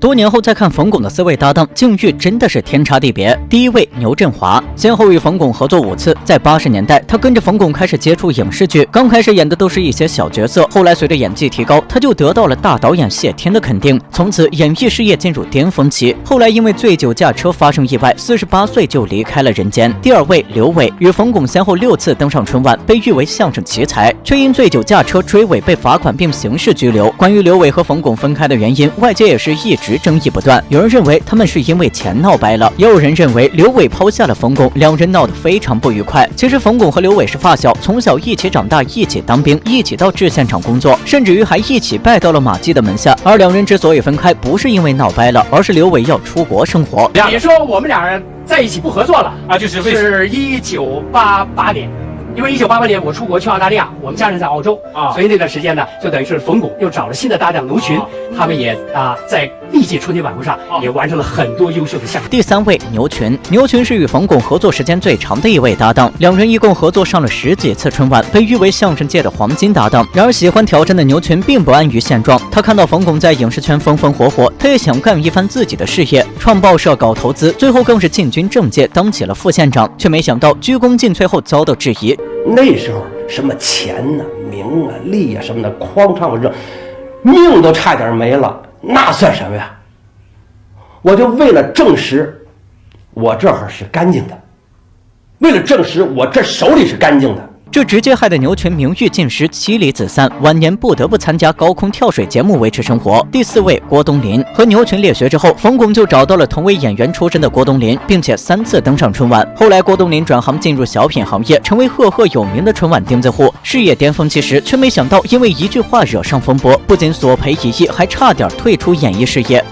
多年后再看冯巩的4位搭档，境遇真的是天差地别。第一位牛振华，先后与冯巩合作5次。在80年代，他跟着冯巩开始接触影视剧，刚开始演的都是一些小角色，后来随着演技提高，他就得到了大导演谢天的肯定，从此演艺事业进入巅峰期。后来因为醉酒驾车发生意外，48岁就离开了人间。第二位刘伟，与冯巩先后6次登上春晚，被誉为相声奇才，却因醉酒驾车追尾被罚款并刑事拘留。关于刘伟和冯巩分开的原因，外界也是一直争议不断，有人认为他们是因为钱闹掰了，也有人认为刘伟抛下了冯巩，两人闹得非常不愉快。其实冯巩和刘伟是发小，从小一起长大，一起当兵，一起到制现场工作，甚至于还一起拜到了马季的门下。而两人之所以分开，不是因为闹掰了，而是刘伟要出国生活。你说我们俩人在一起不合作了啊？是1988年。因为1988年我出国去澳大利亚，我们家人在澳洲啊，所以那段时间呢，就等于是冯巩又找了新的搭档牛群，他们也在历届春节晚会上也完成了很多优秀的项目。第3位牛群，牛群是与冯巩合作时间最长的一位搭档，两人一共合作上了10几次春晚，被誉为相声界的黄金搭档。然而喜欢挑战的牛群并不安于现状，他看到冯巩在影视圈风风火火，他也想干一番自己的事业，创报社搞投资，最后更是进军政界，当起了副县长，却没想到鞠躬尽瘁后遭到质疑。那时候什么钱啊、名啊、利啊什么的，哐当我扔，命都差点没了，那算什么呀？我就为了证实我这儿是干净的，为了证实我这手里是干净的。这直接害得牛群名誉尽失，妻离子散，晚年不得不参加高空跳水节目维持生活。第4位郭冬临，和牛群列学之后，冯巩就找到了同为演员出身的郭冬临，并且3次登上春晚。后来郭冬临转行进入小品行业，成为赫赫有名的春晚钉子户，事业巅峰期时，却没想到因为一句话惹上风波，不仅索赔1亿，还差点退出演艺事业。